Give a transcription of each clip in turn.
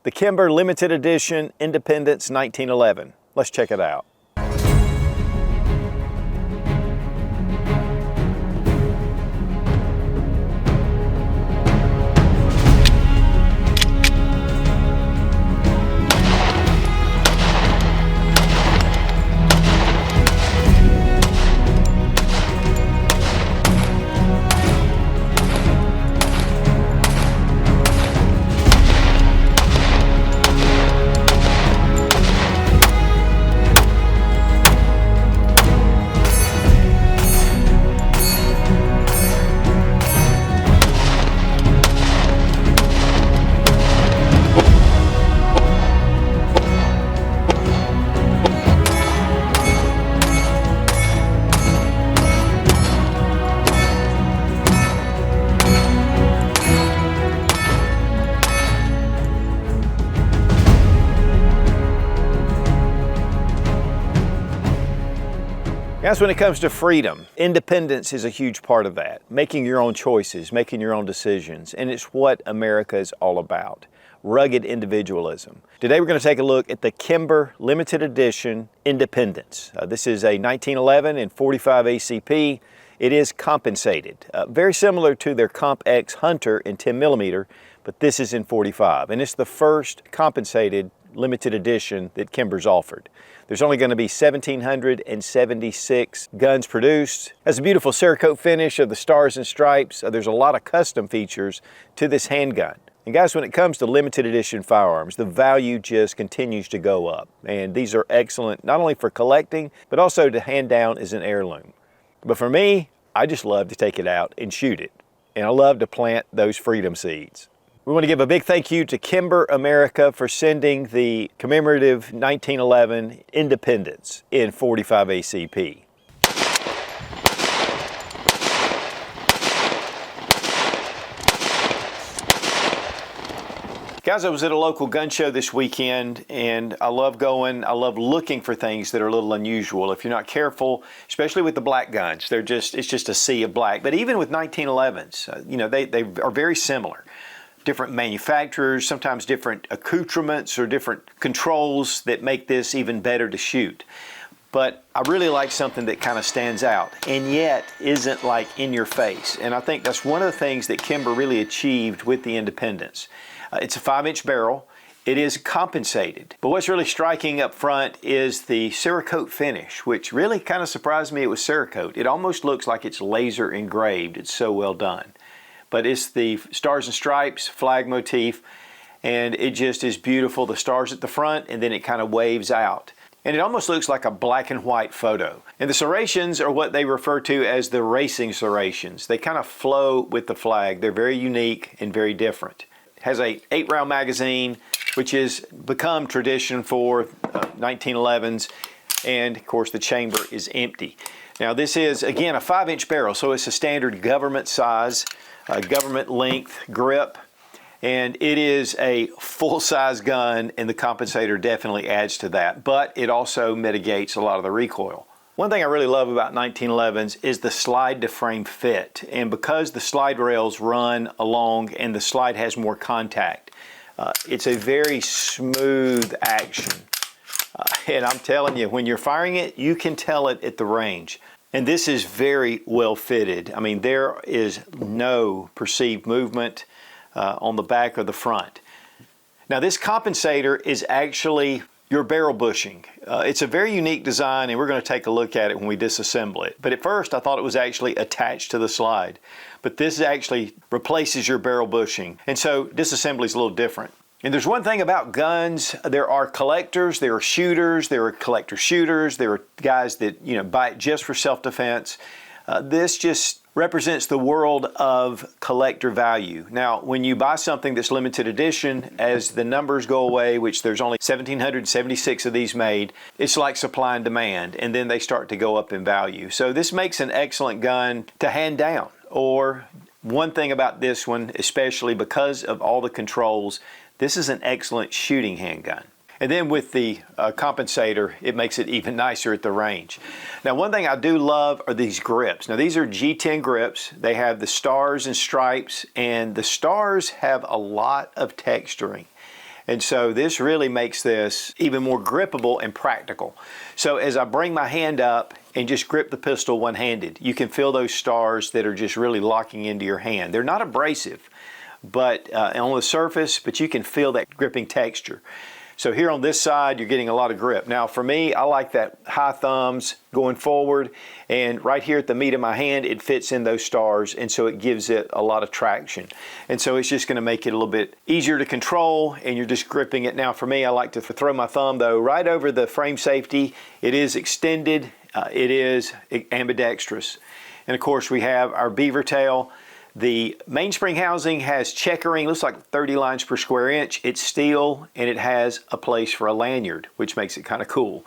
the Kimber Limited Edition Independence 1911. Let's check it out. Guys, when it comes to freedom, independence is a huge part of that. Making your own choices, making your own decisions, and it's what America is all about. Rugged individualism. Today we're going to take a look at the Kimber Limited Edition Independence. This is a 1911 and 45 ACP. It is compensated, very similar to their Comp X Hunter in 10mm, but this is in 45, and it's the first compensated limited edition that Kimber's offered. There's only going to be 1,776 guns produced. Has a beautiful Cerakote finish of the Stars and Stripes. There's a lot of custom features to this handgun. And guys, when it comes to limited edition firearms, the value just continues to go up. And these are excellent, not only for collecting, but also to hand down as an heirloom. But for me, I just love to take it out and shoot it. And I love to plant those freedom seeds. We want to give a big thank you to Kimber America for sending the commemorative 1911 Independence in 45 ACP. Guys, I was at a local gun show this weekend, and I love looking for things that are a little unusual. If you're not careful, especially with the black guns, it's just a sea of black. But even with 1911s, you know, they are very similar. Different manufacturers, sometimes different accoutrements or different controls that make this even better to shoot. But I really like something that kind of stands out and yet isn't like in your face. And I think that's one of the things that Kimber really achieved with the Independence. It's a 5-inch barrel. It is compensated. But what's really striking up front is the Cerakote finish, which really kind of surprised me it was Cerakote. It almost looks like it's laser engraved. It's so well done. But it's the Stars and Stripes flag motif, and it just is beautiful. The stars at the front, and then it kind of waves out. And it almost looks like a black and white photo. And the Serrations are what they refer to as the racing Serrations. They kind of flow with the flag. They're very unique and very different. It has a 8-round magazine, which has become tradition for 1911s, and of course the chamber is empty. Now this is, again, a 5-inch barrel, so it's a standard government size. Government length grip, and it is a full-size gun, and the compensator definitely adds to that, but it also mitigates a lot of the recoil. One thing I really love about 1911s is the slide to frame fit, and because the slide rails run along and the slide has more contact, it's a very smooth action. And I'm telling you, when you're firing it, you can tell it at the range. And this is very well fitted. I mean, there is no perceived movement on the back or the front. Now this compensator is actually your barrel bushing. It's a very unique design, and we're going to take a look at it when we disassemble it. But at first I thought it was actually attached to the slide. But this actually replaces your barrel bushing. And so disassembly is a little different. And there's one thing about guns, there are collectors, there are shooters, there are collector shooters, there are guys that, you know, buy it just for self-defense. This just represents the world of collector value. Now, when you buy something that's limited edition, as the numbers go away, which there's only 1,776 of these made, it's like supply and demand, and then they start to go up in value. So this makes an excellent gun to hand down. Or one thing about this one, especially because of all the controls, this is an excellent shooting handgun. And then with the compensator, it makes it even nicer at the range. Now, one thing I do love are these grips. Now, these are G10 grips. They have the stars and stripes, and the stars have a lot of texturing. And so this really makes this even more grippable and practical. So as I bring my hand up and just grip the pistol one-handed, you can feel those stars that are just really locking into your hand. They're not abrasive, but on the surface, but you can feel that gripping texture. So here on this side, you're getting a lot of grip. Now for me, I like that high thumbs going forward, and right here at the meat of my hand, it fits in those stars, and so it gives it a lot of traction. And so it's just gonna make it a little bit easier to control, and you're just gripping it. Now for me, I like to throw my thumb though right over the frame safety. It is extended, it is ambidextrous. And of course we have our beaver tail. The mainspring housing has checkering, looks like 30 lines per square inch. It's steel, and it has a place for a lanyard, which makes it kind of cool.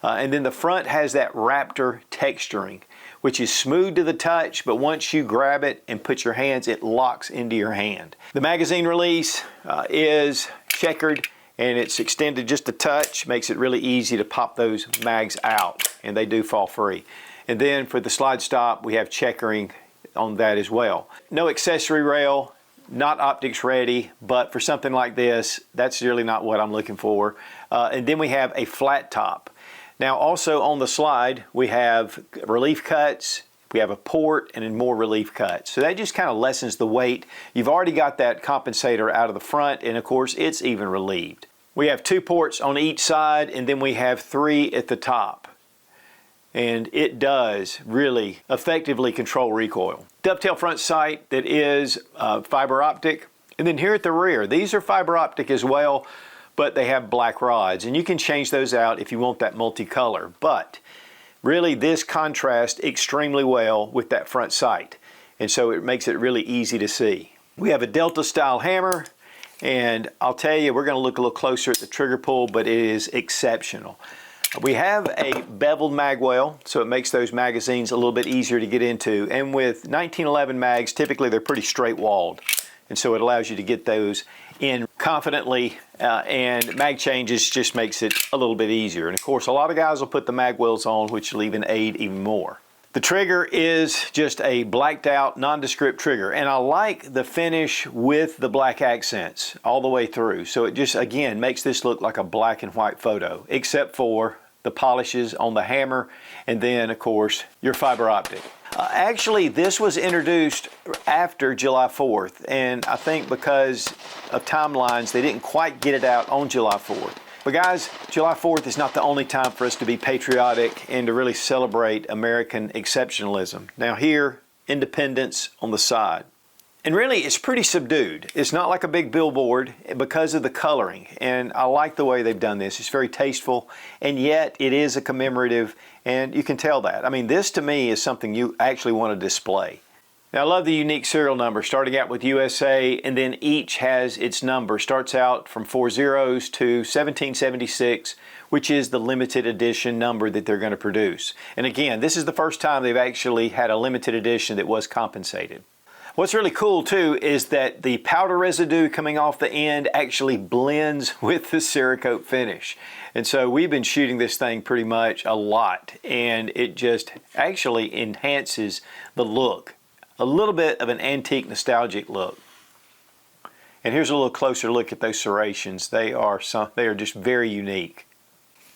And then the front has that raptor texturing, which is smooth to the touch, but once you grab it and put your hands, it locks into your hand. The magazine release is checkered, and it's extended just a touch, makes it really easy to pop those mags out, and they do fall free. And then for the slide stop, we have checkering on that as well. No accessory rail, not optics ready, but for something like this, that's really not what I'm looking for. And then we have a flat top. Now also on the slide, we have relief cuts, we have a port, and then more relief cuts. So that just kind of lessens the weight. You've already got that compensator out of the front, and of course it's even relieved. We have 2 ports on each side, and then we have 3 at the top. And it does really effectively control recoil. Dovetail front sight that is fiber optic. And then here at the rear, these are fiber optic as well, but they have black rods. And you can change those out if you want that multicolor. But really this contrasts extremely well with that front sight. And so it makes it really easy to see. We have a Delta style hammer. And I'll tell you, we're gonna look a little closer at the trigger pull, but it is exceptional. We have a beveled mag well, so it makes those magazines a little bit easier to get into. And with 1911 mags, typically they're pretty straight walled. And so it allows you to get those in confidently, and mag changes just makes it a little bit easier. And of course, a lot of guys will put the mag wells on, which will even aid even more. The trigger is just a blacked out nondescript trigger, and I like the finish with the black accents all the way through. So it just again makes this look like a black and white photo, except for the polishes on the hammer, and then of course your fiber optic. Actually, this was introduced after July 4th, and I think because of timelines, they didn't quite get it out on July 4th. But guys, July 4th is not the only time for us to be patriotic and to really celebrate American exceptionalism. Now here, Independence on the side. And really, it's pretty subdued. It's not like a big billboard because of the coloring. And I like the way they've done this. It's very tasteful, and yet it is a commemorative, and you can tell that. I mean, this to me is something you actually want to display. Now I love the unique serial number, starting out with USA, and then each has its number. Starts out from 4 zeros to 1776, which is the limited edition number that they're going to produce. And again, this is the first time they've actually had a limited edition that was compensated. What's really cool too is that the powder residue coming off the end actually blends with the Cerakote finish. And so we've been shooting this thing pretty much a lot, and it just actually enhances the look. A little bit of an antique, nostalgic look. And here's a little closer look at those serrations. They are just very unique.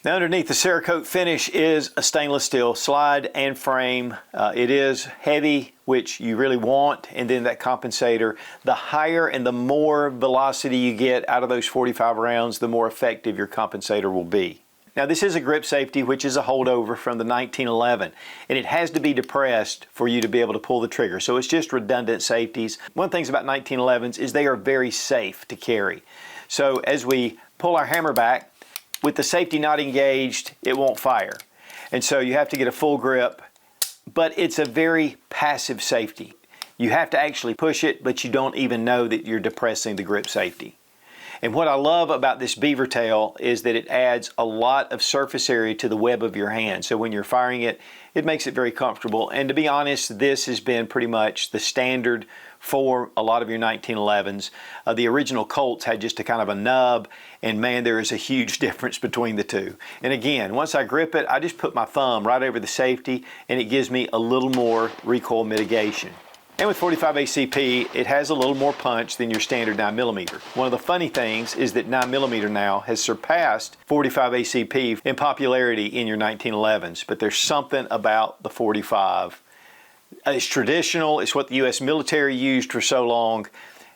Now underneath the Cerakote finish is a stainless steel slide and frame. It is heavy, which you really want, and then that compensator. The higher and the more velocity you get out of those 45 rounds, the more effective your compensator will be. Now this is a grip safety, which is a holdover from the 1911, and it has to be depressed for you to be able to pull the trigger. So it's just redundant safeties. One of the things about 1911s is they are very safe to carry. So as we pull our hammer back, with the safety not engaged, it won't fire. And so you have to get a full grip, but it's a very passive safety. You have to actually push it, but you don't even know that you're depressing the grip safety. And what I love about this beaver tail is that it adds a lot of surface area to the web of your hand. So when you're firing it, it makes it very comfortable. And to be honest, this has been pretty much the standard for a lot of your 1911s. The original Colts had just a kind of a nub, and man, there is a huge difference between the two. And again, once I grip it, I just put my thumb right over the safety, and it gives me a little more recoil mitigation. And with 45 ACP, it has a little more punch than your standard 9mm. One of the funny things is that 9mm now has surpassed 45 ACP in popularity in your 1911s, but there's something about the 45. It's traditional, it's what the U.S. military used for so long,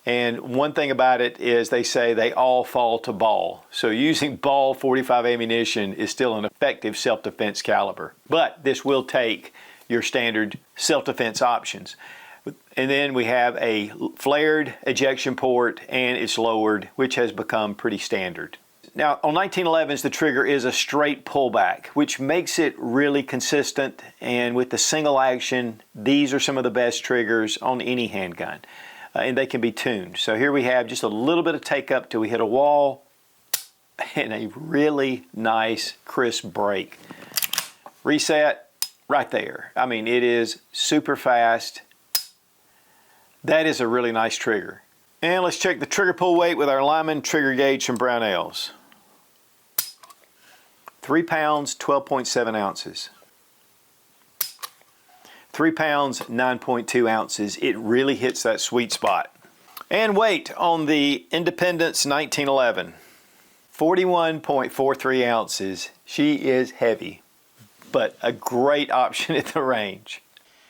and one thing about it is they say they all fall to ball. So using ball 45 ammunition is still an effective self-defense caliber. But this will take your standard self-defense options. And then we have a flared ejection port, and it's lowered, which has become pretty standard. Now, on 1911s, the trigger is a straight pullback, which makes it really consistent. And with the single action, these are some of the best triggers on any handgun. And they can be tuned. So here we have just a little bit of take up till we hit a wall, and a really nice, crisp break. Reset right there. I mean, it is super fast. That is a really nice trigger. And let's check the trigger pull weight with our Lyman trigger gauge from Brownells. 3 pounds, 12.7 ounces. 3 pounds, 9.2 ounces. It really hits that sweet spot. And weight on the Independence 1911. 41.43 ounces. She is heavy, but a great option at the range.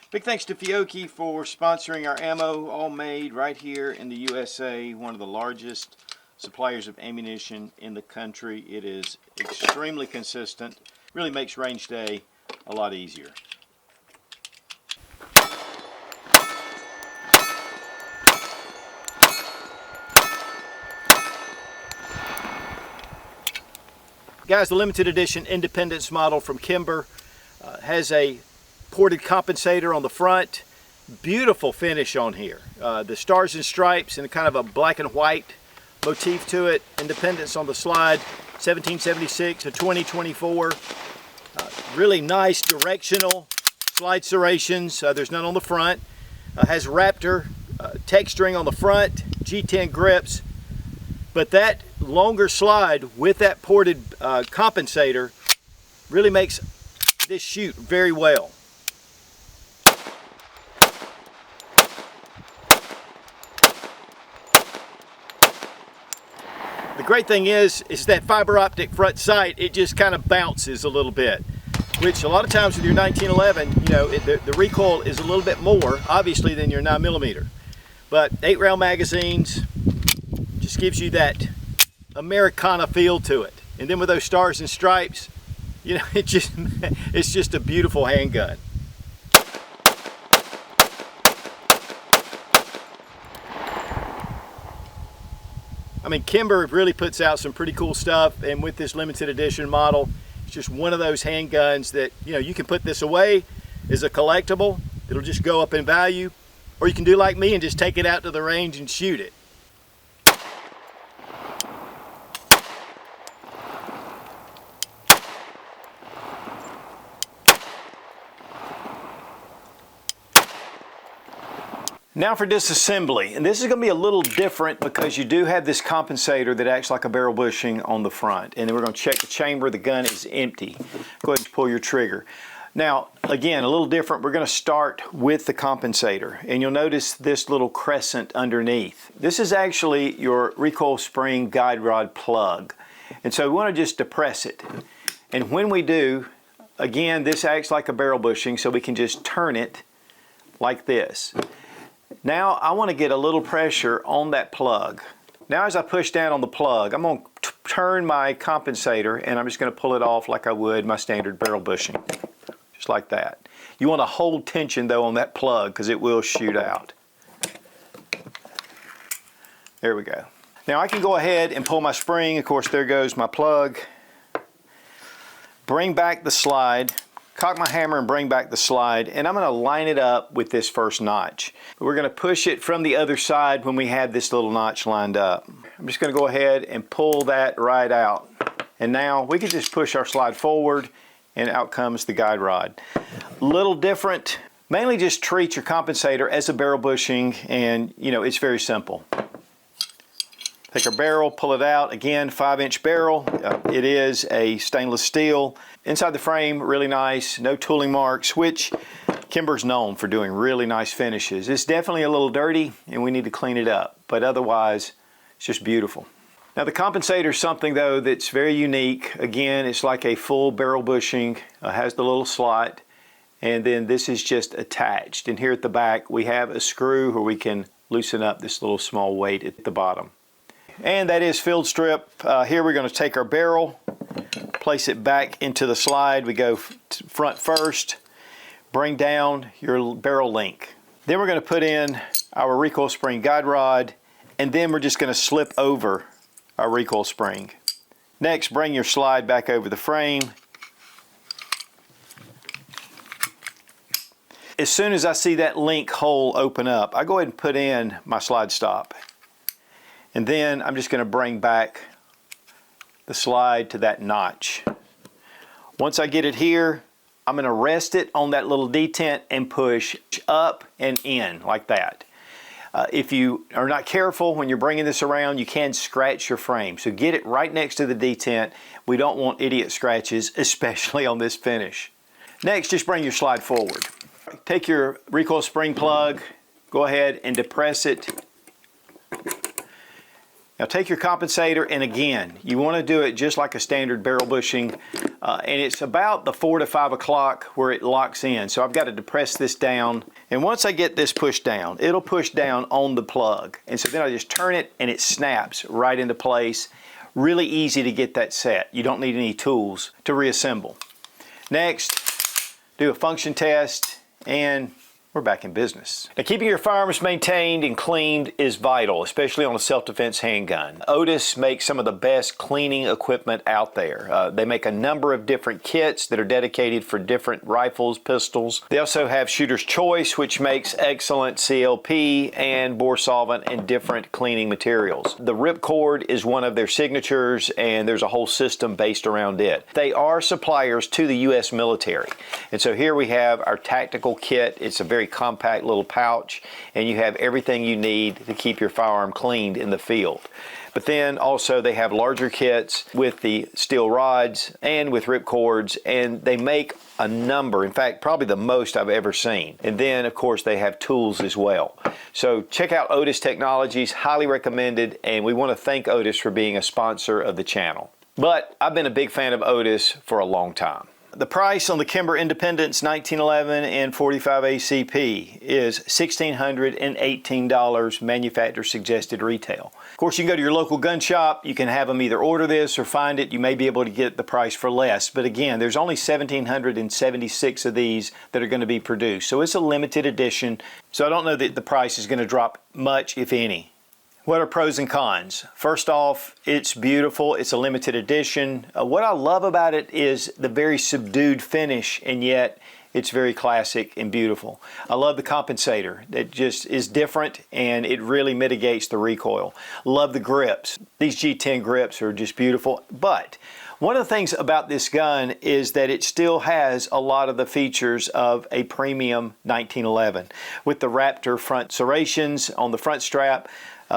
Big thanks to Fiocchi for sponsoring our ammo, all made right here in the USA, one of the largest suppliers of ammunition in the country. It is extremely consistent, really makes range day a lot easier. Guys, the limited edition Independence model from Kimber has a ported compensator on the front. Beautiful finish on here. The Stars and Stripes and kind of a black and white motif to it. Independence on the slide, 1776 to 2024. Really nice directional slide serrations. There's none on the front. Has Raptor texturing on the front, G10 grips. But that longer slide with that ported compensator really makes this shoot very well. The great thing is that fiber optic front sight, it just kind of bounces a little bit, which a lot of times with your 1911, you know, the recoil is a little bit more, obviously, than your 9mm. But 8-round magazines just gives you that Americana feel to it. And then with those Stars and Stripes, you know, it's just a beautiful handgun. I mean, Kimber really puts out some pretty cool stuff, and with this limited edition model, it's just one of those handguns that, you know, you can put this away as a collectible. It'll just go up in value, or you can do like me and just take it out to the range and shoot it. Now for disassembly, and this is going to be a little different because you do have this compensator that acts like a barrel bushing on the front. And then we're going to check the chamber. The gun is empty. Go ahead and pull your trigger. Now, again, a little different. We're going to start with the compensator, and you'll notice this little crescent underneath. This is actually your recoil spring guide rod plug. And so we want to just depress it. And when we do, again, this acts like a barrel bushing, so we can just turn it like this. Now I want to get a little pressure on that plug. Now as I push down on the plug, I'm going to turn my compensator, and I'm just going to pull it off like I would my standard barrel bushing. Just like that. You want to hold tension though on that plug because it will shoot out. There we go. Now I can go ahead and pull my spring. Of course, there goes my plug. Bring back the slide. Cock my hammer and bring back the slide, and I'm going to line it up with this first notch. We're going to push it from the other side when we had this little notch lined up. I'm just going to go ahead and pull that right out. And now we can just push our slide forward, and out comes the guide rod. Little different. Mainly just treat your compensator as a barrel bushing, and you know, it's very simple. Take our barrel, pull it out. Again, 5-inch barrel. It is a stainless steel. Inside the frame, really nice. No tooling marks, which Kimber's known for doing really nice finishes. It's definitely a little dirty and we need to clean it up, but otherwise it's just beautiful. Now the compensator is something though that's very unique. Again, it's like a full barrel bushing, has the little slot, and then this is just attached. And here at the back we have a screw where we can loosen up this little small weight at the bottom. And that is field strip. Here we're going to take our barrel, place it back into the slide. We go front first, bring down your barrel link. Then we're going to put in our recoil spring guide rod, and then we're just going to slip over our recoil spring. Next, bring your slide back over the frame. As soon as I see that link hole open up, I go ahead and put in my slide stop. And then I'm just going to bring back the slide to that notch. Once I get it here, I'm going to rest it on that little detent and push up and in like that. If you are not careful when you're bringing this around, you can scratch your frame. So get it right next to the detent. We don't want idiot scratches, especially on this finish. Next, just bring your slide forward. Take your recoil spring plug, go ahead and depress it. Now take your compensator, and again, you want to do it just like a standard barrel bushing, and it's about the 4 to 5 o'clock where it locks in. So I've got to depress this down, and once I get this pushed down, it'll push down on the plug. And so then I just turn it and it snaps right into place. Really easy to get that set. You don't need any tools to reassemble. Next, do a function test, and we're back in business. Now, keeping your firearms maintained and cleaned is vital, especially on a self-defense handgun. Otis makes some of the best cleaning equipment out there. They make a number of different kits that are dedicated for different rifles, pistols. They also have Shooter's Choice, which makes excellent CLP and bore solvent and different cleaning materials. The Ripcord is one of their signatures, and there's a whole system based around it. They are suppliers to the U.S. military. And so here we have our tactical kit. It's a very compact little pouch, and you have everything you need to keep your firearm cleaned in the field. But then also they have larger kits with the steel rods and with rip cords, and they make a number, in fact probably the most I've ever seen. And then of course they have tools as well. So check out Otis Technologies, highly recommended, and we want to thank Otis for being a sponsor of the channel. But I've been a big fan of Otis for a long time. The price on the Kimber Independence 1911 and 45 ACP is $1,618 manufacturer suggested retail. Of course, you can go to your local gun shop. You can have them either order this or find it. You may be able to get the price for less. But again, there's only 1,776 of these that are going to be produced. So it's a limited edition. So I don't know that the price is going to drop much, if any. What are pros and cons? First off, it's beautiful. It's a limited edition. What I love about it is the very subdued finish, and yet it's very classic and beautiful. I love the compensator. It just is different, and it really mitigates the recoil. Love the grips. These G10 grips are just beautiful. But one of the things about this gun is that it still has a lot of the features of a premium 1911 with the Raptor front serrations on the front strap,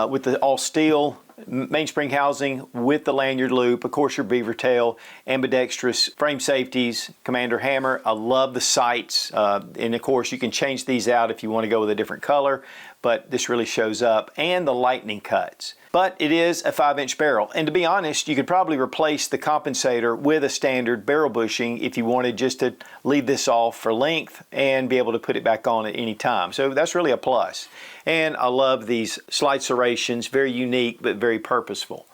with the all steel mainspring housing with the lanyard loop, of course your beaver tail, ambidextrous frame safeties, commander hammer. I love the sights, and of course you can change these out if you want to go with a different color, but this really shows up, and the lightning cuts. But it is a 5-inch barrel, and to be honest, you could probably replace the compensator with a standard barrel bushing if you wanted just to leave this off for length and be able to put it back on at any time. So that's really a plus. And I love these slide serrations, very unique but very purposeful.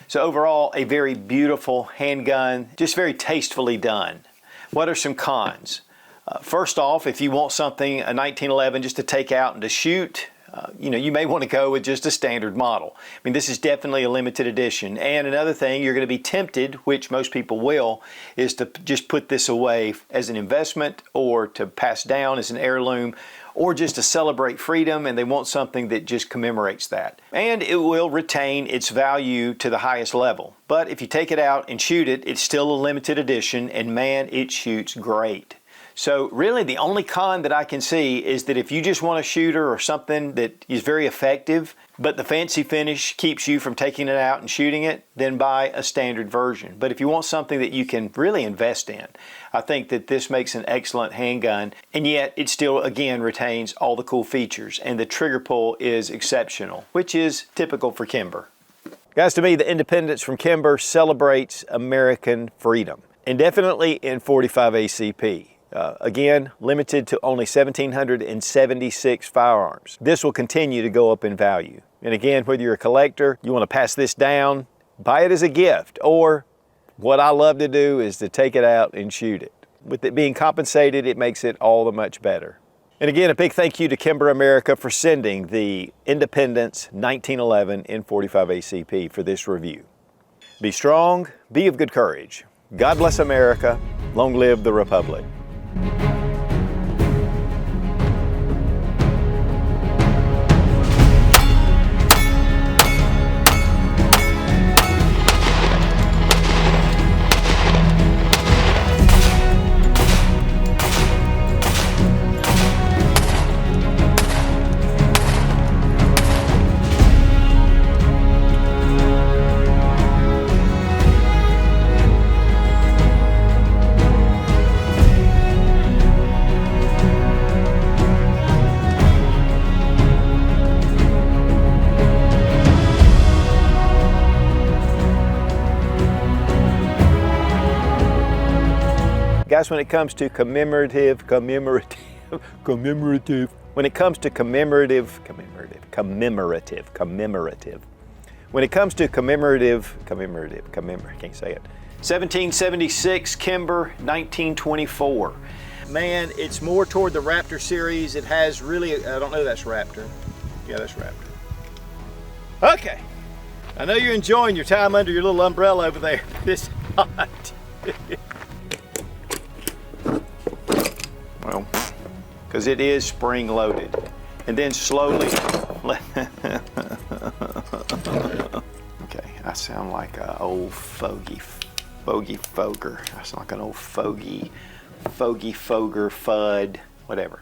So overall, a very beautiful handgun, just very tastefully done. What are some cons? First off, if you want something, a 1911 just to take out and to shoot, you may want to go with just a standard model. I mean, this is definitely a limited edition. And another thing, you're going to be tempted, which most people will, is to just put this away as an investment or to pass down as an heirloom or just to celebrate freedom, and they want something that just commemorates that. And it will retain its value to the highest level. But if you take it out and shoot it, it's still a limited edition, and man, it shoots great. So really the only con that I can see is that if you just want a shooter or something that is very effective, but the fancy finish keeps you from taking it out and shooting it, then buy a standard version. But if you want something that you can really invest in, I think that this makes an excellent handgun, and yet it still, again, retains all the cool features, and the trigger pull is exceptional, which is typical for Kimber. Guys, to me, the Independence from Kimber celebrates American freedom, and definitely in 45 ACP. Again, limited to only 1,776 firearms. This will continue to go up in value. And again, whether you're a collector, you want to pass this down, buy it as a gift, or what I love to do is to take it out and shoot it. With it being compensated, it makes it all the much better. And again, a big thank you to Kimber America for sending the Independence 1911 in 45 ACP for this review. Be strong, be of good courage. God bless America. Long live the Republic. Guys, when it comes to commemorative, when it comes to commemorative, when it comes to commemorative, I can't say it. 1776 Kimber, 1924. Man, it's more toward the Raptor series. It has really, I don't know, that's Raptor. Yeah, that's Raptor. Okay, I know you're enjoying your time under your little umbrella over there. It's hot. Well, because it is spring loaded. And then slowly, okay, I sound like an old foger. I sound like an old foger, fud, whatever.